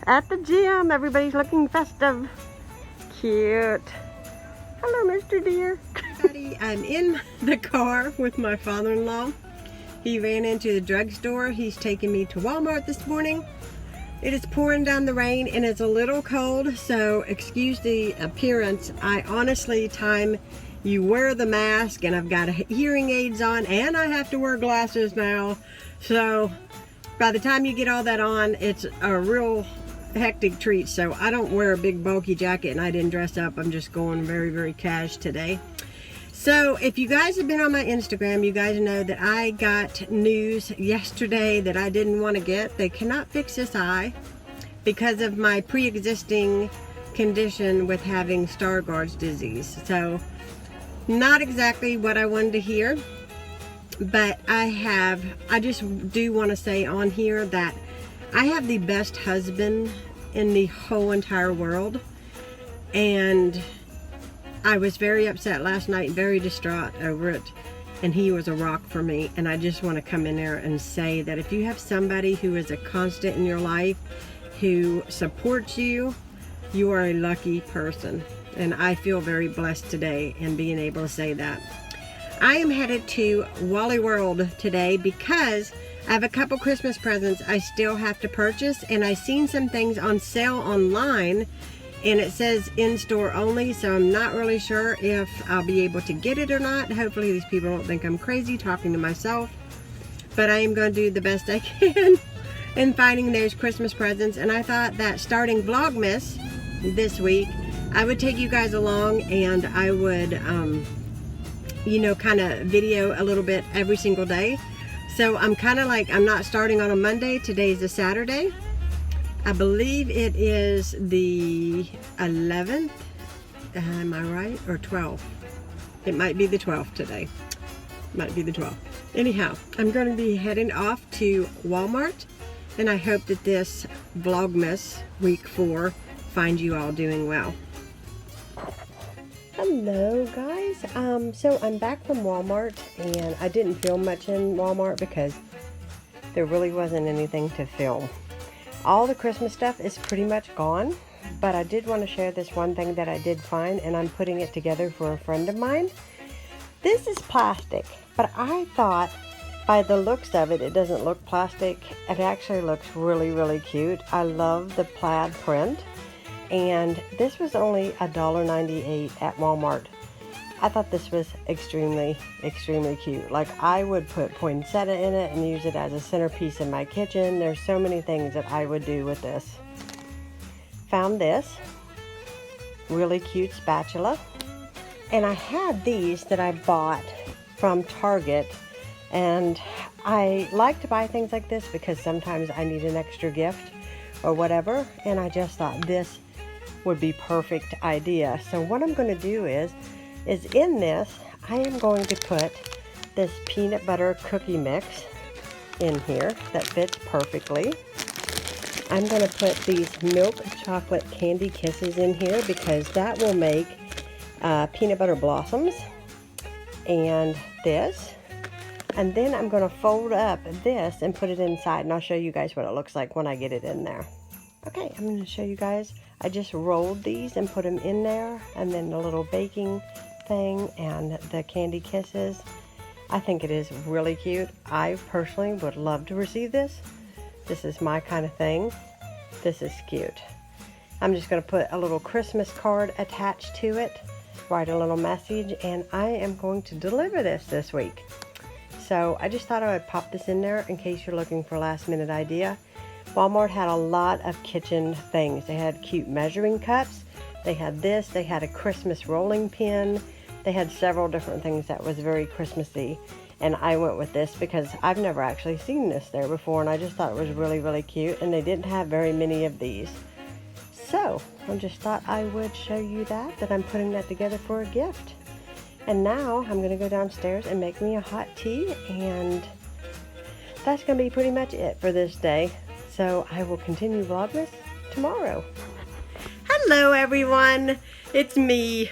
at the gym. Everybody's looking festive. Cute. Hello, Mr. Deer. I'm in the car with my father-in-law. He ran into the drugstore. He's taking me to Walmart this morning. It is pouring down the rain and it's a little cold, so excuse the appearance. I honestly, time you wear the mask, and I've got hearing aids on, and I have to wear glasses now. So by the time you get all that on, it's a real hectic treat. So I don't wear a big bulky jacket, and I didn't dress up. I'm just going very, very cash today. So if you guys have been on my Instagram, you guys know that I got news yesterday that I didn't want to get. They cannot fix this eye because of my pre-existing condition with having Stargardt's disease. So not exactly what I wanted to hear, but I just do want to say on here that I have the best husband in the whole entire world, and I was very upset last night, very distraught over it, and he was a rock for me. And I just want to come in there and say that if you have somebody who is a constant in your life, who supports you, you are a lucky person. And I feel very blessed today in being able to say that. I am headed to Wally World today because I have a couple Christmas presents I still have to purchase, and I've seen some things on sale online, and it says in-store only, so I'm not really sure if I'll be able to get it or not. Hopefully these people don't think I'm crazy talking to myself, but I am going to do the best I can in finding those Christmas presents. And I thought that starting Vlogmas this week, I would take you guys along, and I would, you know, kind of video a little bit every single day. So I'm kind of like, I'm not starting on a Monday. Today's a Saturday. I believe it is the 11th, am I right, or 12th? It might be the 12th today. Might be the 12th. Anyhow, I'm going to be heading off to Walmart, and I hope that this Vlogmas week 4 finds you all doing well. Hello guys, so I'm back from Walmart, and I didn't film much in Walmart because there really wasn't anything to film. All the Christmas stuff is pretty much gone, but I did want to share this one thing that I did find, and I'm putting it together for a friend of mine. This is plastic, but I thought by the looks of it, it doesn't look plastic. It actually looks really, really cute. I love the plaid print, and this was only $1.98 at Walmart. I thought this was extremely, extremely cute. Like, I would put poinsettia in it and use it as a centerpiece in my kitchen. There's so many things that I would do with this. Found this really cute spatula. And I had these that I bought from Target. And I like to buy things like this because sometimes I need an extra gift or whatever. And I just thought this would be perfect idea. So what I'm going to do is in this, I am going to put this peanut butter cookie mix in here that fits perfectly. I'm going to put these milk chocolate candy kisses in here because that will make peanut butter blossoms, and this. And then I'm going to fold up this and put it inside, and I'll show you guys what it looks like when I get it in there. Okay, I'm going to show you guys. I just rolled these and put them in there, and then the little baking thing and the candy kisses. I think it is really cute. I personally would love to receive this. This is my kind of thing. This is cute. I'm just going to put a little Christmas card attached to it, write a little message, and I am going to deliver this week. So I just thought I would pop this in there in case you're looking for a last minute idea. Walmart had a lot of kitchen things. They had cute measuring cups. They had this. They had a Christmas rolling pin. They had several different things that was very Christmassy. And I went with this because I've never actually seen this there before, and I just thought it was really, really cute. And they didn't have very many of these. So I just thought I would show you that I'm putting that together for a gift. And now I'm going to go downstairs and make me a hot tea, and that's going to be pretty much it for this day. So I will continue Vlogmas tomorrow. Hello everyone, it's me.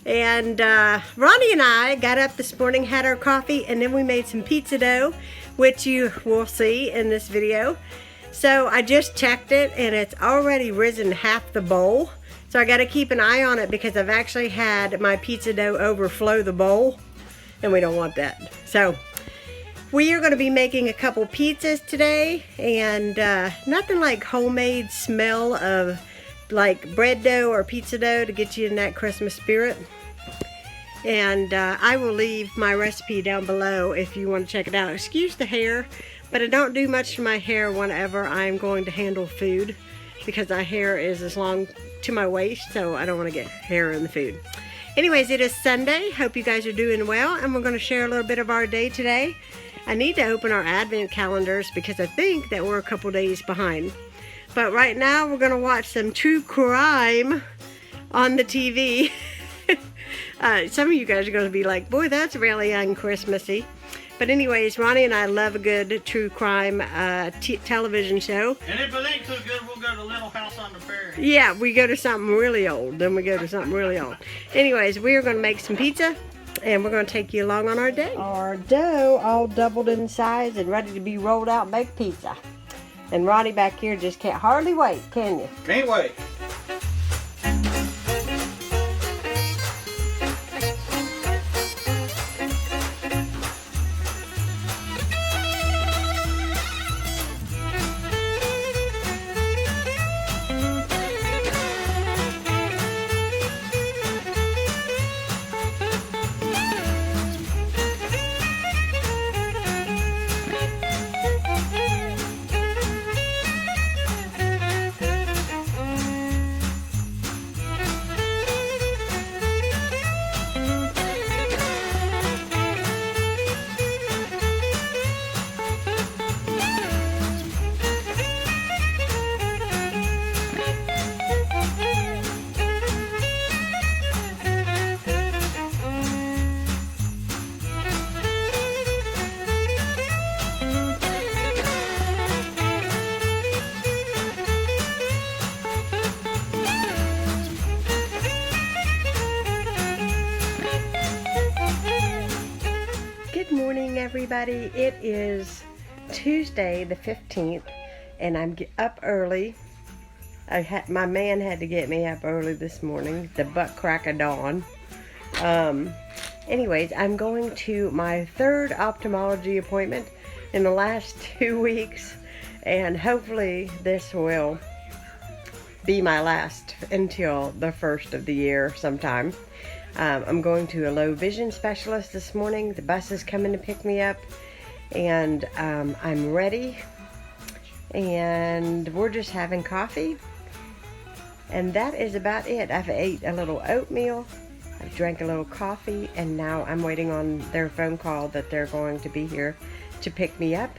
And Ronnie and I got up this morning, had our coffee, and then we made some pizza dough, which you will see in this video. So I just checked it and it's already risen half the bowl. So I got to keep an eye on it because I've actually had my pizza dough overflow the bowl and we don't want that. So we are going to be making a couple pizzas today, and nothing like homemade smell of like bread dough or pizza dough to get you in that Christmas spirit. And I will leave my recipe down below if you want to check it out. Excuse the hair, but I don't do much to my hair whenever I'm going to handle food because my hair is as long to my waist, so I don't want to get hair in the food. Anyways, it is Sunday. Hope you guys are doing well, and we're going to share a little bit of our day today. I need to open our advent calendars because I think that we're a couple days behind. But right now we're going to watch some true crime on the TV. Some of you guys are going to be like, boy, that's really un-Christmassy. But anyways, Ronnie and I love a good true crime television show. And if it ain't too good, we'll go to Little House on the Prairie. Yeah, we go to something really old. Then we go to something really old. Anyways, we are going to make some pizza. And we're going to take you along on our day. Our dough all doubled in size and ready to be rolled out baked pizza. And Ronnie back here just can't hardly wait, can you? Can't wait. Good morning, everybody. It is Tuesday the 15th and I'm up early. My man had to get me up early this morning, the butt crack of dawn. Anyways, I'm going to my third ophthalmology appointment in the last 2 weeks, and hopefully this will be my last until the first of the year sometime. I'm going to a low vision specialist this morning. The bus is coming to pick me up, and I'm ready, and we're just having coffee, and that is about it. I've ate a little oatmeal, I drank a little coffee, and now I'm waiting on their phone call that they're going to be here to pick me up,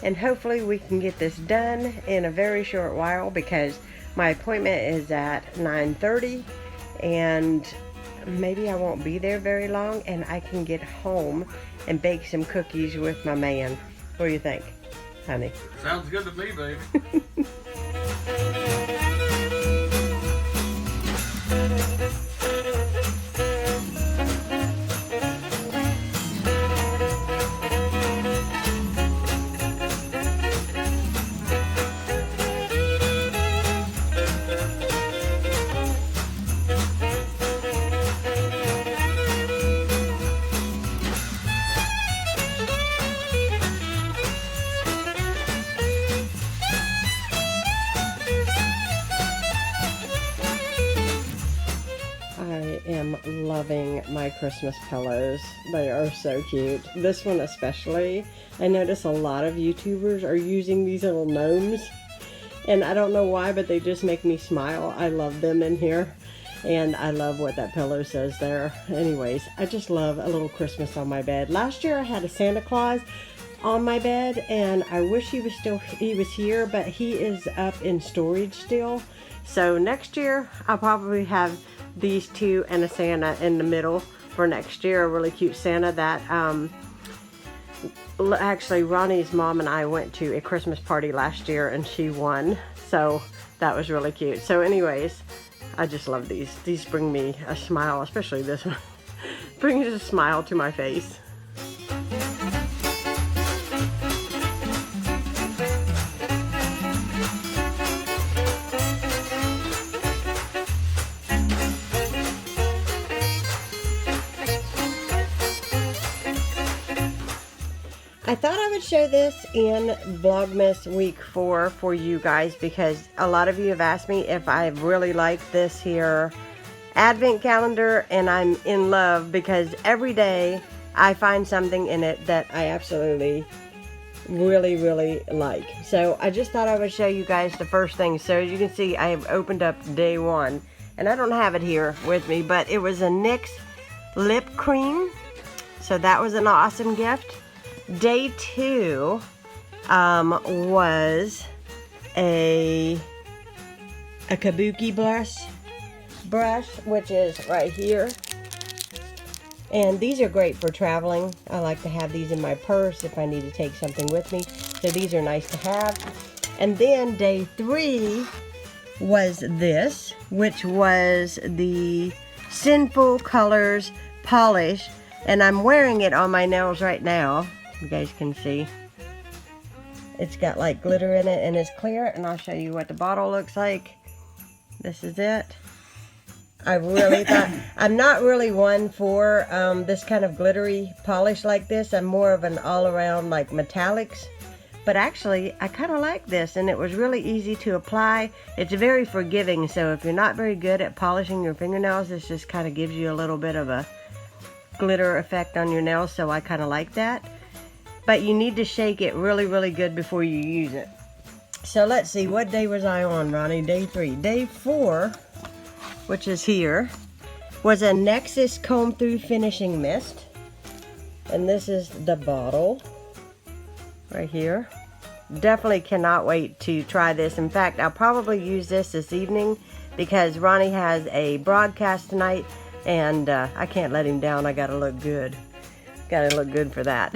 and hopefully we can get this done in a very short while because my appointment is at 9:30, and maybe I won't be there very long, and I can get home and bake some cookies with my man. What do you think, honey? Sounds good to me, baby. I am loving my Christmas pillows. They are so cute. This one especially. I notice a lot of YouTubers are using these little gnomes, and I don't know why, but they just make me smile. I love them in here, and I love what that pillow says there. Anyways, I just love a little Christmas on my bed. Last year I had a Santa Claus on my bed, and I wish he was here, but he is up in storage still. So next year I'll probably have these two and a Santa in the middle for next year. A really cute Santa that actually Ronnie's mom and I went to a Christmas party last year and she won, so that was really cute. So anyways, I just love these. These bring me a smile, especially this one. Brings a smile to my face. I thought I would show this in Vlogmas week 4 for you guys because a lot of you have asked me if I really like this here advent calendar, and I'm in love because every day I find something in it that I absolutely really like. So I just thought I would show you guys the first thing. So as you can see, I have opened up day 1, and I don't have it here with me, but it was a NYX lip cream. So that was an awesome gift. Day 2 was a kabuki brush, which is right here. And these are great for traveling. I like to have these in my purse if I need to take something with me. So these are nice to have. And then day 3 was this, which was the Sinful Colors polish. And I'm wearing it on my nails right now. You guys can see. It's got like glitter in it and it's clear. And I'll show you what the bottle looks like. This is it. I really thought, I'm not really one for this kind of glittery polish like this. I'm more of an all-around like metallics. But actually, I kind of like this, and it was really easy to apply. It's very forgiving, so if you're not very good at polishing your fingernails, this just kind of gives you a little bit of a glitter effect on your nails, so I kind of like that. But you need to shake it really good before you use it. So let's see, what day was I on, Ronnie? Day 3. Day 4, which is here, was a Nexus Comb Through Finishing Mist. And this is the bottle right here. Definitely cannot wait to try this. In fact, I'll probably use this evening because Ronnie has a broadcast tonight, and I can't let him down. I gotta look good. Gotta look good for that.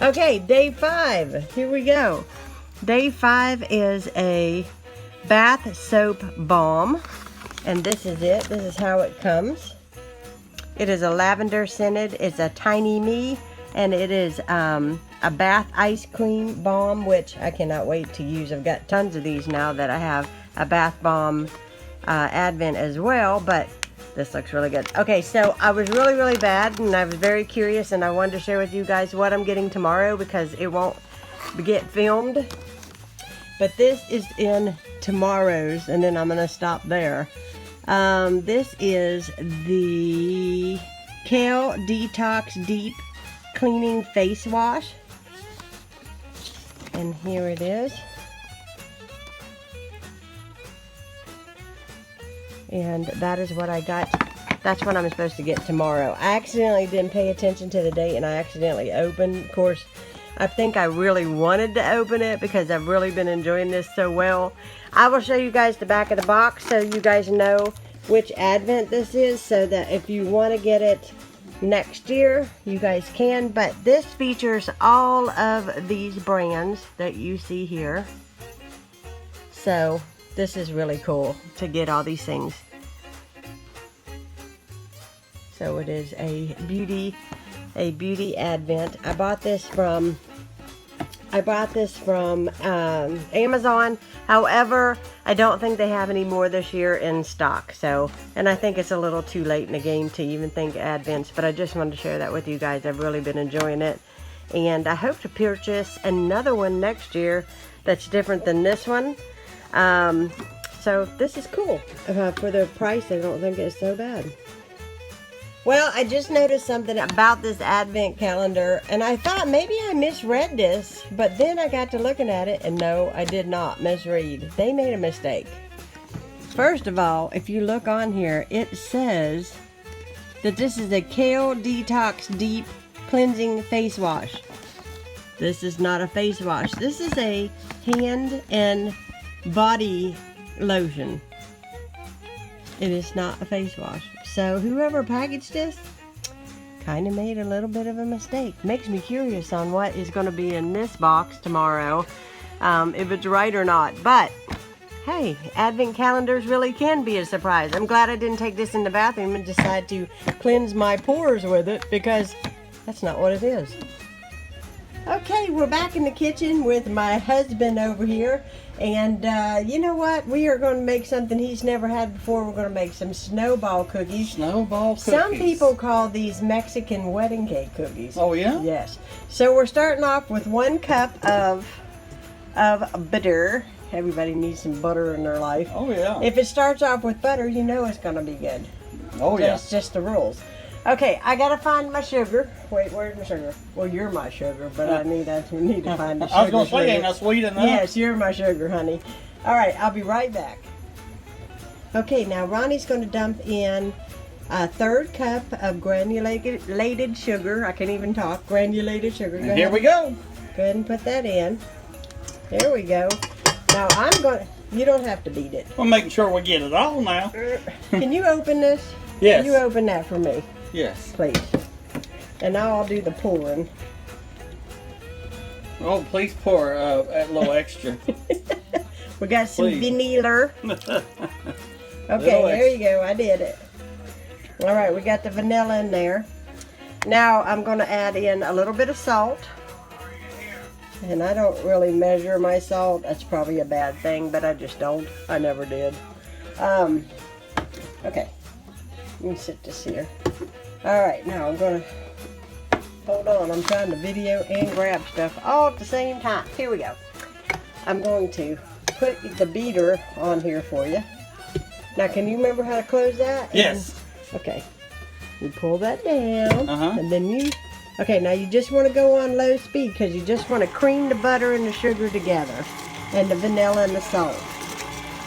Okay, day 5. Here we go. Day 5 is a bath soap balm, and this is it. This is how it comes. It is a lavender scented. It's a Tiny Me, and it is a bath ice cream balm, which I cannot wait to use. I've got tons of these now that I have a bath bomb advent as well, but this looks really good. Okay, so I was really bad, and I was very curious, and I wanted to share with you guys what I'm getting tomorrow because it won't get filmed. But this is in tomorrow's, and then I'm going to stop there. This is the Kale Detox Deep Cleaning Face Wash. And here it is. And that is what I got. That's what I'm supposed to get tomorrow. I accidentally didn't pay attention to the date, and I accidentally opened. Of course, I think I really wanted to open it because I've really been enjoying this so well. I will show you guys the back of the box so you guys know which advent this is, so that if you want to get it next year, you guys can. But this features all of these brands that you see here. So this is really cool to get all these things. So it is a beauty advent. I bought this from Amazon. However, I don't think they have any more this year in stock. So, and I think it's a little too late in the game to even think advents, but I just wanted to share that with you guys. I've really been enjoying it, and I hope to purchase another one next year that's different than this one. So this is cool. For the price, I don't think it's so bad. Well, I just noticed something about this advent calendar, and I thought maybe I misread this, but then I got to looking at it, and no, I did not misread. They made a mistake. First of all, if you look on here, it says that this is a Kale Detox Deep Cleansing Face Wash. This is not a face wash. This is a hand and body lotion. It is not a face wash. So whoever packaged this kind of made a little bit of a mistake. Makes me curious on what is going to be in this box tomorrow, if it's right or not. But hey, advent calendars really can be a surprise. I'm glad I didn't take this in the bathroom and decide to cleanse my pores with it, because that's not what it is. Okay, we're back in the kitchen with my husband over here. And you know what? We are going to make something he's never had before. We're going to make some snowball cookies. Snowball cookies. Some people call these Mexican wedding cake cookies. Oh, yeah? Yes. So we're starting off with 1 cup of butter. Everybody needs some butter in their life. Oh, yeah. If it starts off with butter, you know it's going to be good. Oh, yeah. That's just the rules. Okay, I gotta find my sugar. Wait, where's my sugar? Well, you're my sugar, but I need to find the sugar. I was going to say, ain't that sweet enough? Yes, you're my sugar, honey. All right, I'll be right back. Okay, now Ronnie's going to dump in a 1/3 cup of granulated sugar. I can't even talk. Granulated sugar. And here we go. Go ahead and put that in. There we go. Now you don't have to beat it. We're making sure we get it all now. Can you open this? Yes. Can you open that for me? Yes. Please. And now I'll do the pouring. Oh, please pour a little extra. We got some Please. vanilla. Okay, there you go. I did it. All right, we got the vanilla in there. Now I'm going to add in a little bit of salt. And I don't really measure my salt. That's probably a bad thing, but I just don't. I never did. Okay. You can sit this here. All right, now I'm going to, hold on, I'm trying to video and grab stuff all at the same time. Here we go. I'm going to put the beater on here for you. Now, can you remember how to close that? Yes. Okay. You pull that down, Uh-huh. and then you, okay, now you just want to go on low speed because you just want to cream the butter and the sugar together, and the vanilla and the salt.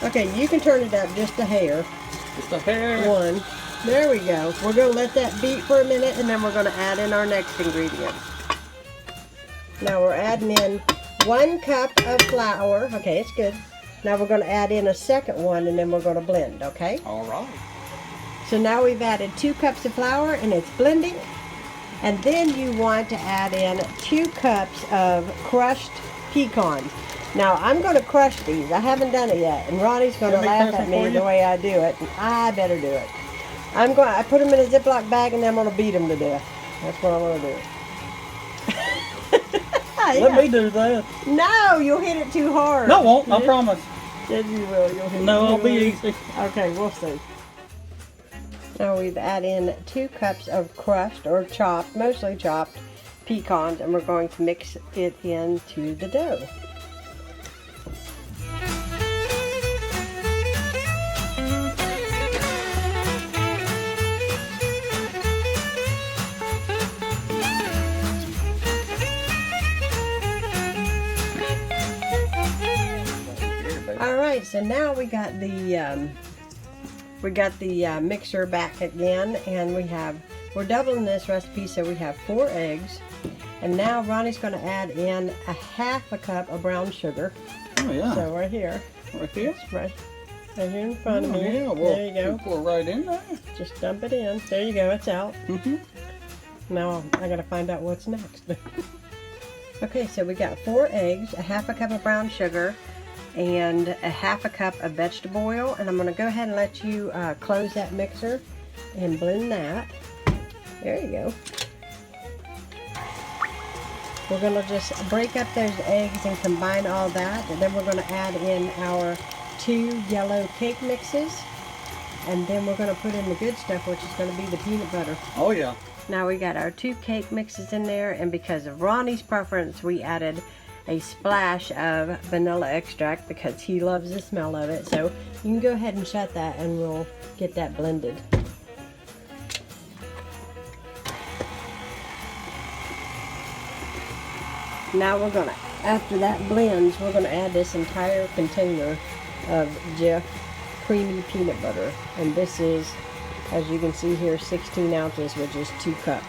Okay, you can turn it up just a hair. Just a hair. 1. There we go. We're going to let that beat for a minute, and then we're going to add in our next ingredient. Now we're adding in 1 cup of flour. Okay, it's good. Now we're going to add in a second one, and then we're going to blend, okay? All right. So now we've added 2 cups of flour, and it's blending. And then you want to add in 2 cups of crushed pecans. Now I'm going to crush these. I haven't done it yet, and Ronnie's going to laugh at me the way I do it. And I better do it. I put them in a Ziploc bag, and then I'm going to beat them to death. That's what I'm going to do. Let me do that. No, you'll hit it too hard. No, I won't. I promise. Yes, you will. You'll hit No, it it'll too be hard. easy. Okay, we'll see. Now we've added in 2 cups of crushed or chopped, mostly chopped pecans, and we're going to mix it into the dough. All right, so now we got the mixer back again, and we're doubling this recipe, so we have 4 eggs, and now Ronnie's going to add in a 1/2 cup of brown sugar. Oh, yeah. So right here, Right here? right here in front of me. Yeah, well, there you go. pour right in there. Just dump it in. There you go. It's out. Mm-hmm. Now I got to find out what's next. Okay, so we got 4 eggs, a 1/2 cup of brown sugar, and a 1/2 cup of vegetable oil, and I'm going to go ahead and let you close that mixer and blend that. There you go. We're going to just break up those eggs and combine all that, and then we're going to add in our 2 yellow cake mixes, and then we're going to put in the good stuff, which is going to be the peanut butter. Oh, yeah. Now we got our 2 cake mixes in there, and because of Ronnie's preference, we added a splash of vanilla extract because he loves the smell of it. So you can go ahead and shut that, and we'll get that blended. Now we're gonna, after that blends, we're gonna add this entire container of Jif creamy peanut butter, and this is, as you can see here, 16 ounces, which is 2 cups.